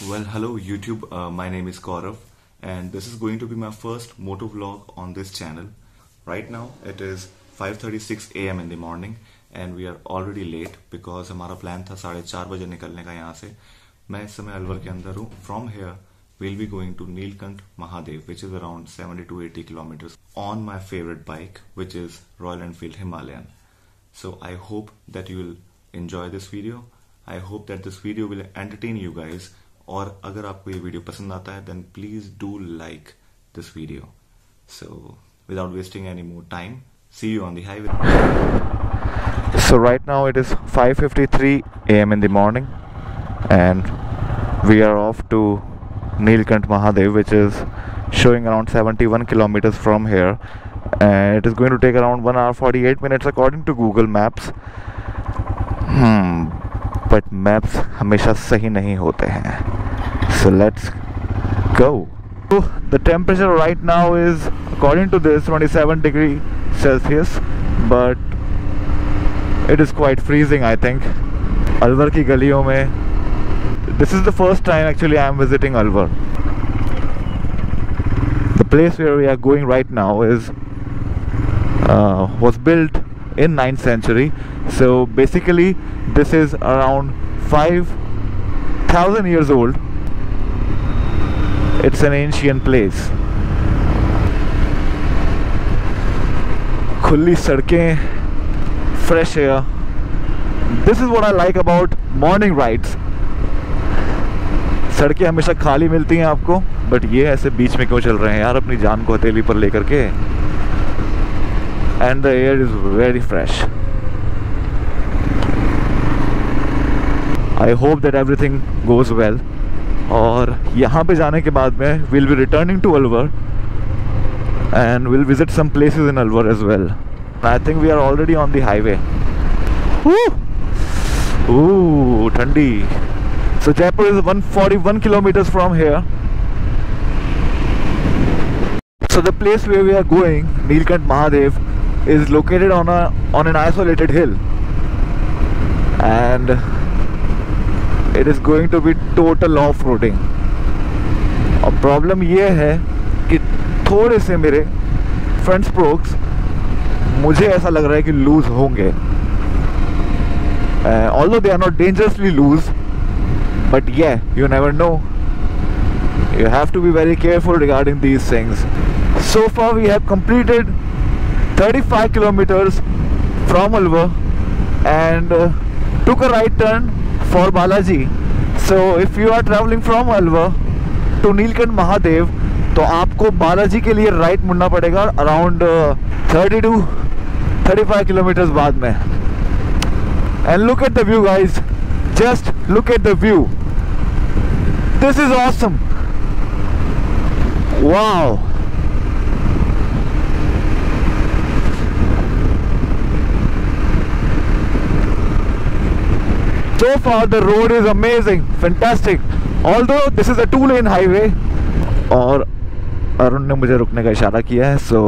Well, hello YouTube. My name is Gaurav, and this is going to be my first moto vlog on this channel. Right now it is 5:36 a.m. in the morning, and we are already late because हमारा plan था 4:30 बजे निकलने का यहाँ से. मैं इस समय अलवर के अंदर हूँ. From here we'll be going to Neelkanth Mahadev, which is around 70 to 80 kilometers on my favorite bike, which is Royal Enfield Himalayan. So I hope that you will enjoy this video. I hope that this video will entertain you guys. और अगर आपको ये video पसंद आता है then please do like this video. So without wasting any more time, see you on the highway. So right now it is 5:53 a.m. in the morning and we are off to Neelkanth Mahadev, which is showing around 71 kilometers from here, and it is going to take around 1 hour 48 minutes according to Google Maps. But maps हमेशा सही नहीं होते हैं. So let's go. So the temperature right now is, according to this, 27 degrees Celsius, but it is quite freezing, I think. Alwar की गलियों में, this is the first time actually I am visiting Alvar. The place where we are going right now is was built in 9th century. So basically this is around 5,000 years old. It's an ancient place. खुली सड़कें, fresh air. This is what I like about morning rides. सड़कें हमेशा खाली मिलती हैं आपको, but ये ऐसे बीच में क्यों चल रहे हैं यार अपनी जान को हथेली पर लेकर के. And the air is very fresh. I hope that everything goes well. और यहाँ पे जाने के बाद में we'll be returning to Alvar and we'll visit some places in Alvar as well. I think we are already on the highway. Ooh, ठंडी. So Jaipur is 141 kilometers from here. So the place where we are going, Neelkanth Mahadev, is located on an isolated hill, and it is going to be total off-roading. और problem ये है कि थोड़े से मेरे front spokes मुझे ऐसा लग रहा है कि लूज होंगे. Although they are not dangerously loose, but yeah, you never know. You have to be very careful regarding these things. So far we have completed 35 kilometers from Alvar and took a right turn for Balaji. So if you are traveling from Alvar to Neelkanth Mahadev, तो आपको बालाजी के लिए right मुड़ना पड़ेगा around 30 to 35 kilometres बाद में. And look at the view guys, just look at the view. This is awesome. Wow. So far the road is amazing, fantastic. Although this is a 2-lane highway. और अरुण ने मुझे रुकने का इशारा किया है, so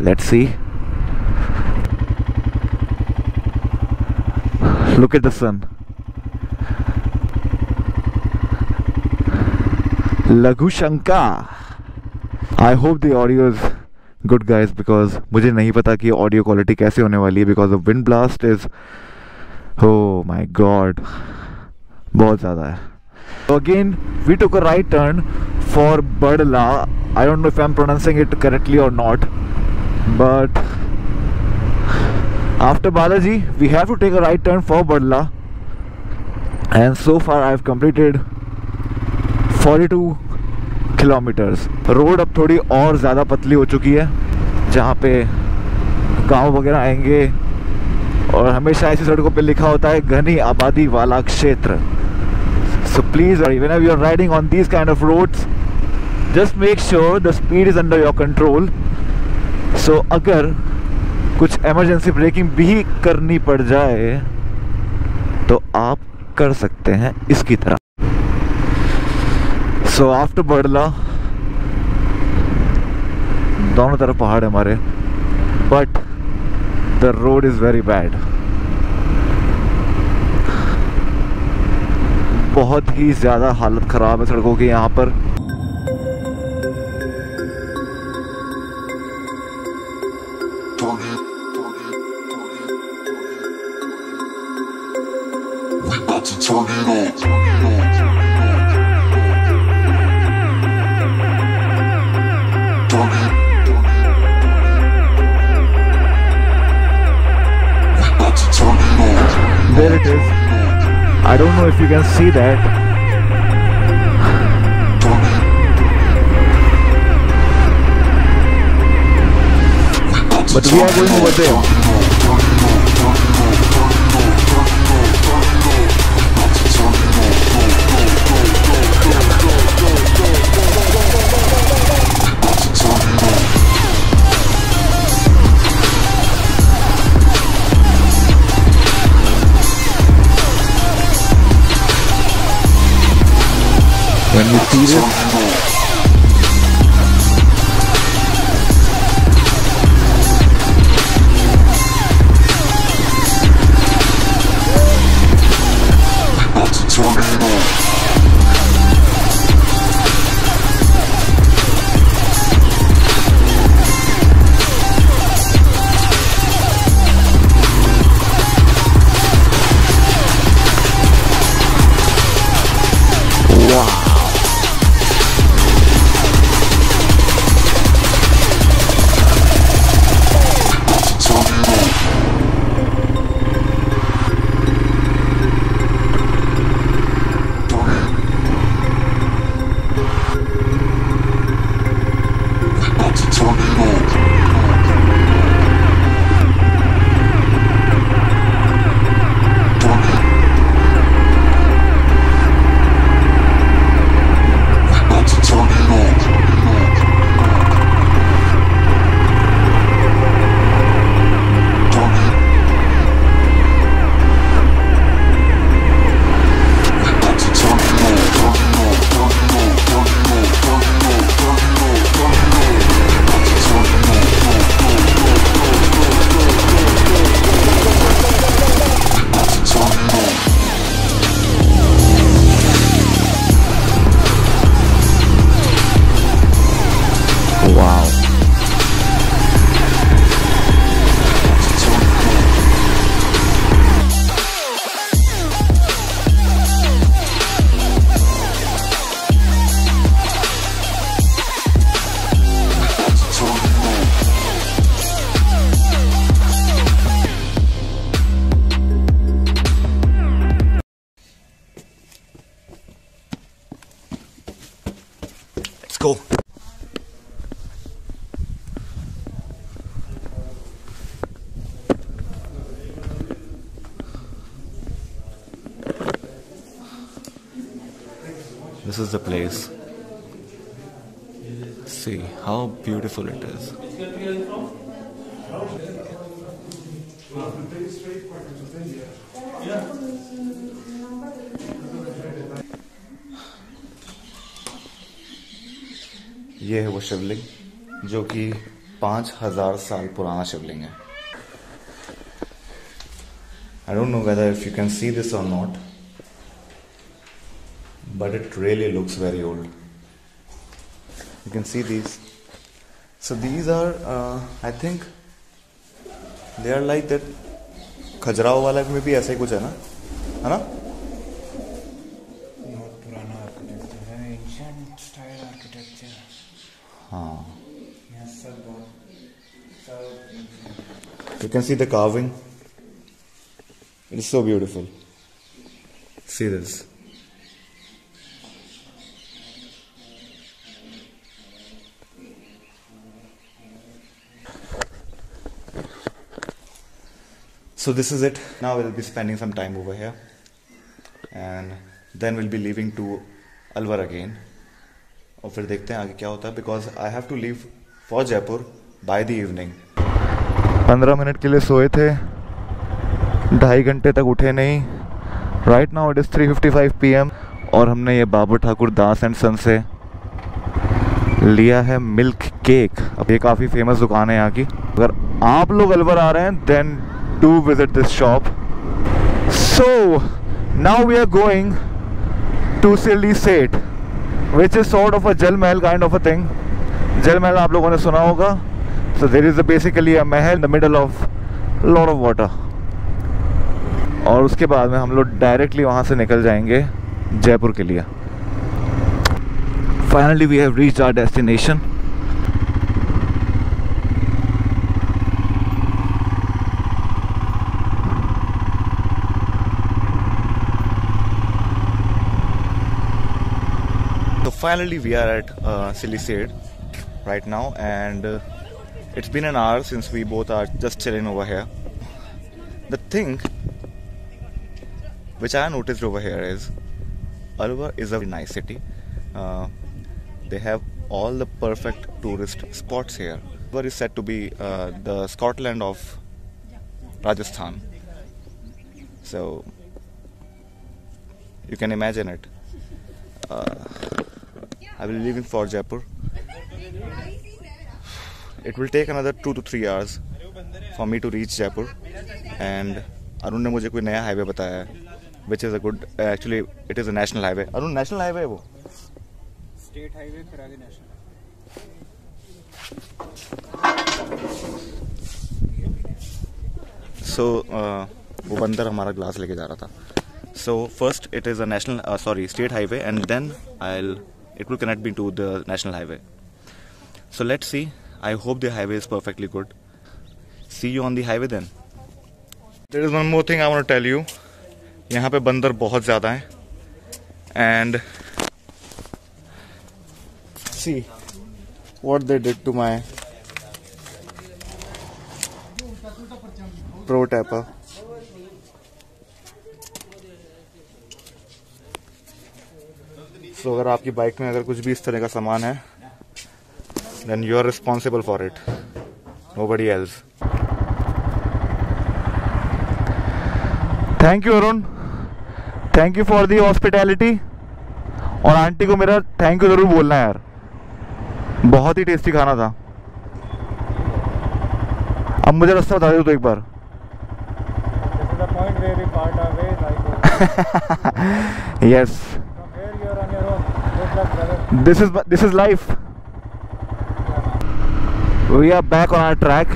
let's see. Look at the sun. Laghu Shanka. I hope the audio is good guys, because मुझे नहीं पता कि ऑडियो क्वालिटी कैसे होने वाली है, because the wind blast is, oh my god, बहुत ज़्यादा है. So again we took a right turn for Badla. I don't know if I'm pronouncing it correctly or not, but after Balaji we have to take a right turn for Badla, and so far I've completed 42 kilometers. Road अब थोड़ी और ज़्यादा पतली हो चुकी है, जहाँ पे गांव वगैरह आएंगे, और हमेशा ऐसी सड़कों पे लिखा होता है घनी आबादी वाला क्षेत्र. So please, whenever you are riding on these kind of roads, just make sure the speed is under your control. So अगर कुछ emergency braking भी करनी पड़ जाए तो आप कर सकते हैं इसकी तरह. So after बड़ला दोनों तरफ पहाड़ है हमारे, but the road is very bad. बहुत ही ज़्यादा हालत ख़राब है सड़कों की यहाँ पर। There it is. I don't know if you can see that. But we are going over there. When you see this, let's go. This is the place. See how beautiful it is. ये है वो शिवलिंग जो कि 5000 साल पुराना शिवलिंग है. I don't know whether if you can see this or not, but it really looks very old. You can see these. So these are, I think, they are like that. Khajuraho वाला में भी ऐसा ही कुछ है ना, है ना? बहुत पुराना आर्किटेक्चर है, एंशिएंट स्टाइल आर्किटेक्चर. हाँ. यहाँ सब बहुत. You can see the carving. It's so beautiful. See this. So this is it. Now we'll be spending some time over here, and then we'll be leaving to Alwar again. और फिर देखते हैं आगे क्या होता है, because I have to leave for Jaipur by the evening. 15 minute के लिए सोए थे, 2.5 घंटे तक उठे नहीं. Right now it is 3:55 PM और हमने ये बाबर ठाकुर दास एंड सन से लिया है मिल्क केक. अब ये काफ़ी फेमस दुकान है यहाँ की. अगर आप लोग अलवर आ रहे हैं then do visit this shop. So now we are going to Silly Seth, which is sort of a Jal Mahal kind of a thing. Jal Mahal आप लोगों ने सुना होगा. So there is basically a mahal in the middle of lot of water. और उसके बाद में हम लोग डायरेक्टली वहाँ से निकल जाएंगे जयपुर के लिए. Finally we have reached our destination. So finally we are at Silly Seth right now, and it's been an hour since we both are just chilling over here. The thing which I noticed over here is Alwar is a very nice city. They have all the perfect tourist spots here. Alwar is said to be the Scotland of Rajasthan. So you can imagine it. I will be leaving for Jaipur. It will take another 2 to 3 hours for me to reach Jaipur. And Arun ने मुझे कोई नया highway बताया है, which is a good. Actually, it is a national highway. Arun, national highway है वो? State highway फिर आगे national. So वो बंदर हमारा ग्लास लेके जा रहा था. So first it is a state highway, and then it will connect me to the national highway. So let's see. I hope the highway is perfectly good. See you on the highway then. There is one more thing I want to tell you. यहाँ पे बंदर बहुत ज़्यादा हैं. And see what they did to my Pro Tapper. So अगर आपकी bike में अगर कुछ भी इस तरह का सामान है, then you are responsible for it. Nobody else. Thank you Arun. Thank you for the hospitality. और आंटी को मेरा थैंक यू जरूर बोलना है यार, बहुत ही टेस्टी खाना था. अब मुझे रास्ता बता दो तो एक बार. This is the point where we part our ways. I go. Yes. From here you are on your own. Good luck, brother. This is life. We are back on our track,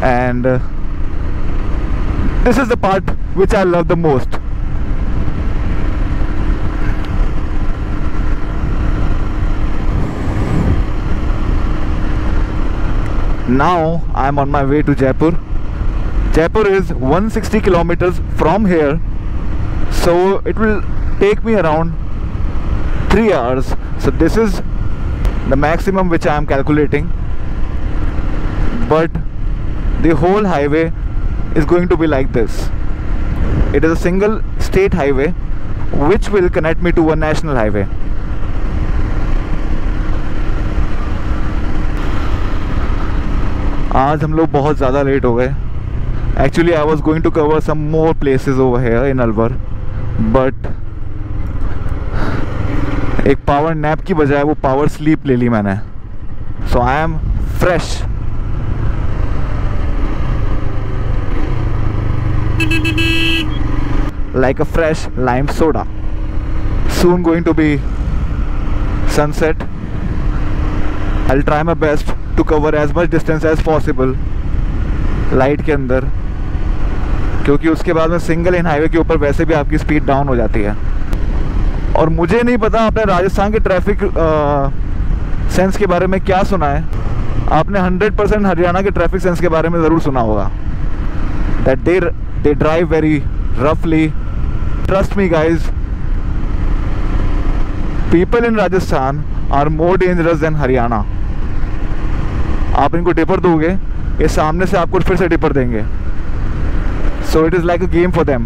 and this is the part which I love the most. Now I am on my way to Jaipur. Jaipur is 160 kilometers from here, so it will take me around 3 hours. So this is the maximum which I am calculating, but the whole highway is going to be like this. It is a single state highway which will connect me to a national highway. आज हम लोग बहुत ज़्यादा late हो गए. Actually I was going to cover some more places over here in Alwar, but एक power nap की बजाय वो पावर स्लीप ले ली मैंने. So I am fresh. Like a fresh lime soda. Soon going to be sunset. I'll try my best to cover as much distance as possible light के अंदर, क्योंकि उसके बाद में सिंगल इन हाईवे के ऊपर वैसे भी आपकी स्पीड डाउन हो जाती है. और मुझे नहीं पता आपने राजस्थान के ट्रैफिक सेंस के बारे में क्या सुना है. आपने 100% हरियाणा के ट्रैफिक सेंस के बारे में ज़रूर सुना होगा. दैट दे ड्राइव वेरी रफली. Trust me guys, people in Rajasthan are more dangerous than Haryana. आप इनको टिपर दोगे, ये सामने से आपको फिर से टिपर देंगे. So it is like a game for them.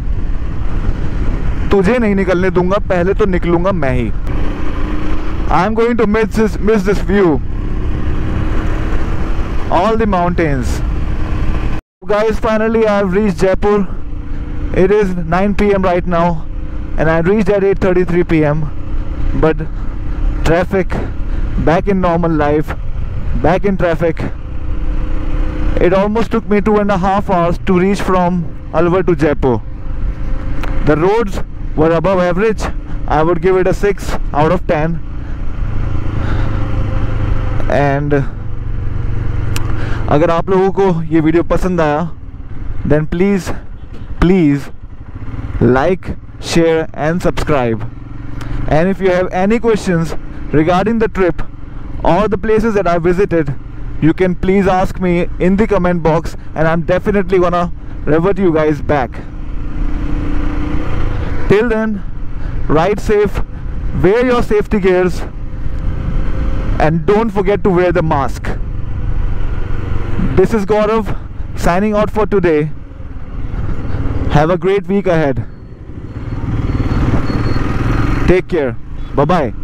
तुझे नहीं निकलने दूंगा, पहले तो निकलूंगा मैं ही. I am going to miss this view, all the mountains. Guys, finally I have reached Jaipur. It is 9 PM right now, and I reached at 8:33 PM. But traffic, back in normal life, back in traffic. It almost took me 2.5 hours to reach from Alwar to Jaipur. The roads were above average. I would give it a 6 out of 10. And अगर आप लोगों को ये video पसंद आया, then please like, share and subscribe. And if you have any questions regarding the trip or the places that I visited, you can please ask me in the comment box, and I'm definitely gonna revert you guys back. Till then, ride safe, wear your safety gears, and don't forget to wear the mask. This is Gaurav signing out for today. Have a great week ahead. Take care. Bye bye.